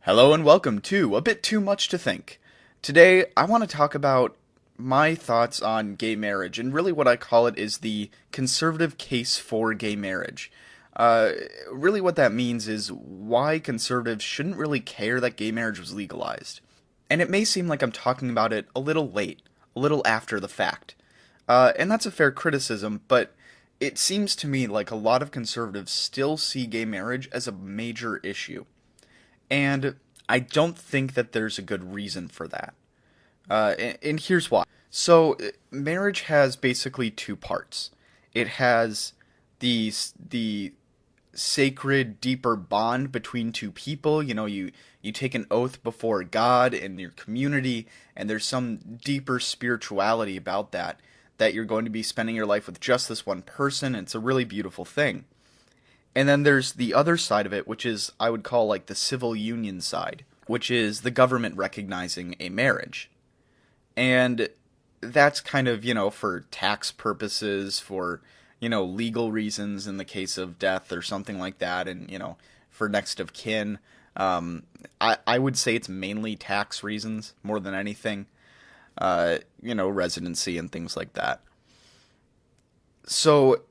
Hello and welcome to A Bit Too Much to Think. Today, I want to talk about my thoughts on gay marriage, and really what I call it is the conservative case for gay marriage. Really what that means is why conservatives shouldn't really care that gay marriage was legalized. And it may seem like I'm talking about it a little late, a little after the fact. And that's a fair criticism, but it seems to me like a lot of conservatives still see gay marriage as a major issue. And I don't think that there's a good reason for that. And here's why. So, marriage has basically two parts. It has the sacred, deeper bond between two people. You take an oath before God and your community, and there's some deeper spirituality about that you're going to be spending your life with just this one person, and it's a really beautiful thing. And then there's the other side of it, which is, I would call like the civil union side, which is the government recognizing a marriage. And that's kind of, for tax purposes, for, legal reasons in the case of death or something like that, and, for next of kin. I would say it's mainly tax reasons more than anything, residency and things like that. So,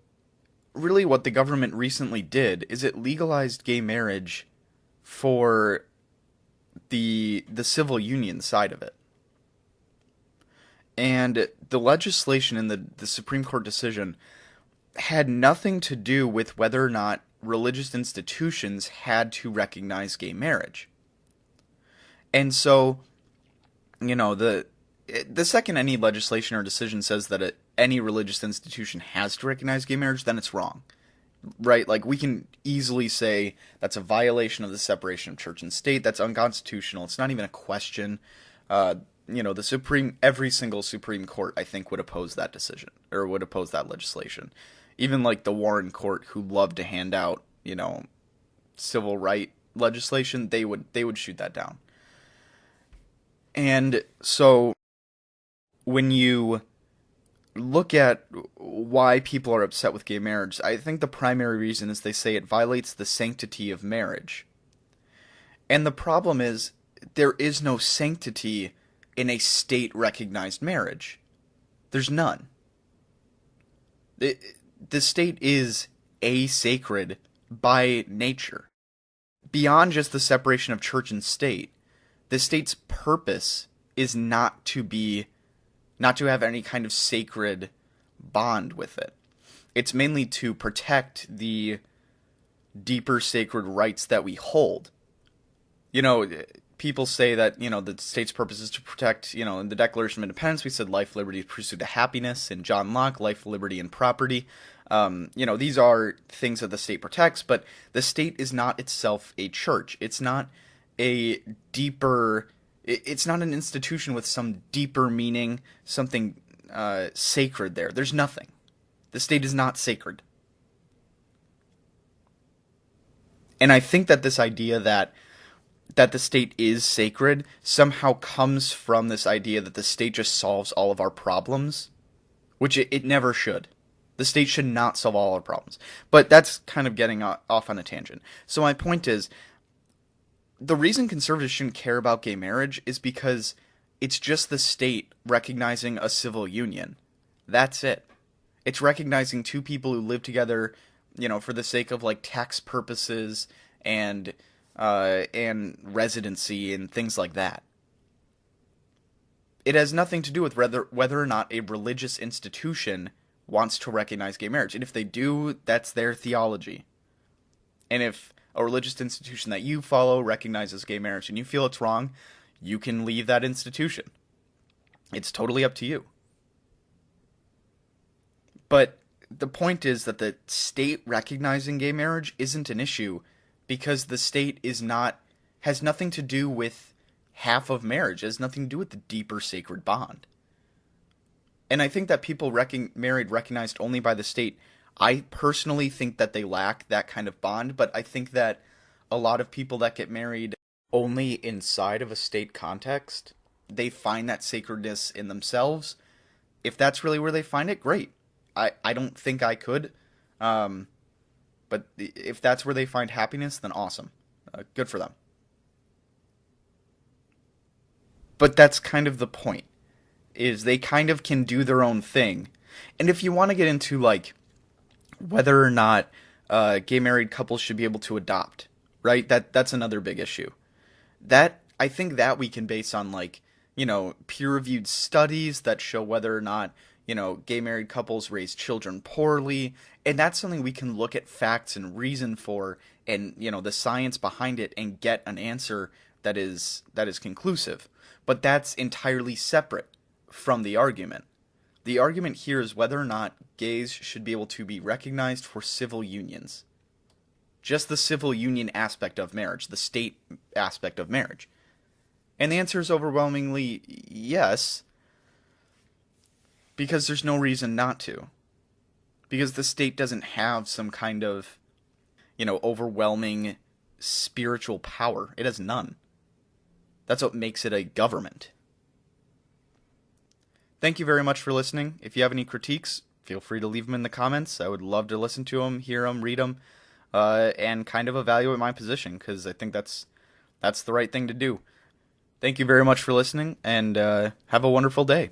really what the government recently did is it legalized gay marriage for the civil union side of it. And the legislation in the Supreme Court decision had nothing to do with whether or not religious institutions had to recognize gay marriage. And so, the second any legislation or decision says that any religious institution has to recognize gay marriage, then it's wrong, right? Like, we can easily say that's a violation of the separation of church and state. That's unconstitutional. It's not even a question. Every single Supreme Court, I think, would oppose that decision or would oppose that legislation. Even like the Warren Court, who loved to hand out, civil right legislation, they would shoot that down. And so, when you look at why people are upset with gay marriage, I think the primary reason is they say it violates the sanctity of marriage. And the problem is, there is no sanctity in a state-recognized marriage. There's none. The state is asacred by nature. Beyond just the separation of church and state, the state's purpose is not to have any kind of sacred bond with it. It's mainly to protect the deeper sacred rights that we hold. People say that, the state's purpose is to protect, in the Declaration of Independence, we said life, liberty, pursuit of happiness. In John Locke, life, liberty, and property. These are things that the state protects, but the state is not itself a church. It's not it's not an institution with some deeper meaning, something sacred there. There's nothing. The state is not sacred. And I think that this idea that the state is sacred somehow comes from this idea that the state just solves all of our problems, which it never should. The state should not solve all our problems. But that's kind of getting off on a tangent. So my point is, the reason conservatives shouldn't care about gay marriage is because it's just the state recognizing a civil union. That's it. It's recognizing two people who live together, for the sake of like tax purposes and residency and things like that. It has nothing to do with whether or not a religious institution wants to recognize gay marriage. And if they do, that's their theology. And if a religious institution that you follow recognizes gay marriage and you feel it's wrong, you can leave that institution. It's totally up to you. But the point is that the state recognizing gay marriage isn't an issue because the state has nothing to do with half of marriage. It has nothing to do with the deeper sacred bond. And I think that people married recognized only by the state, I personally think that they lack that kind of bond, but I think that a lot of people that get married only inside of a state context, they find that sacredness in themselves. If that's really where they find it, great. I don't think I could, but if that's where they find happiness, then awesome. Good for them. But that's kind of the point, is they kind of can do their own thing. And if you want to get into like whether or not gay married couples should be able to adopt, right? That's another big issue. That I think that we can base on like, peer-reviewed studies that show whether or not, gay married couples raise children poorly, and that's something we can look at facts and reason for and, the science behind it and get an answer that is conclusive. But that's entirely separate from the argument. The argument here is whether or not gays should be able to be recognized for civil unions. Just the civil union aspect of marriage, the state aspect of marriage. And the answer is overwhelmingly yes, because there's no reason not to. Because the state doesn't have some kind of, overwhelming spiritual power. It has none. That's what makes it a government. Thank you very much for listening. If you have any critiques, feel free to leave them in the comments. I would love to listen to them, hear them, read them, and kind of evaluate my position, because I think that's the right thing to do. Thank you very much for listening, and have a wonderful day.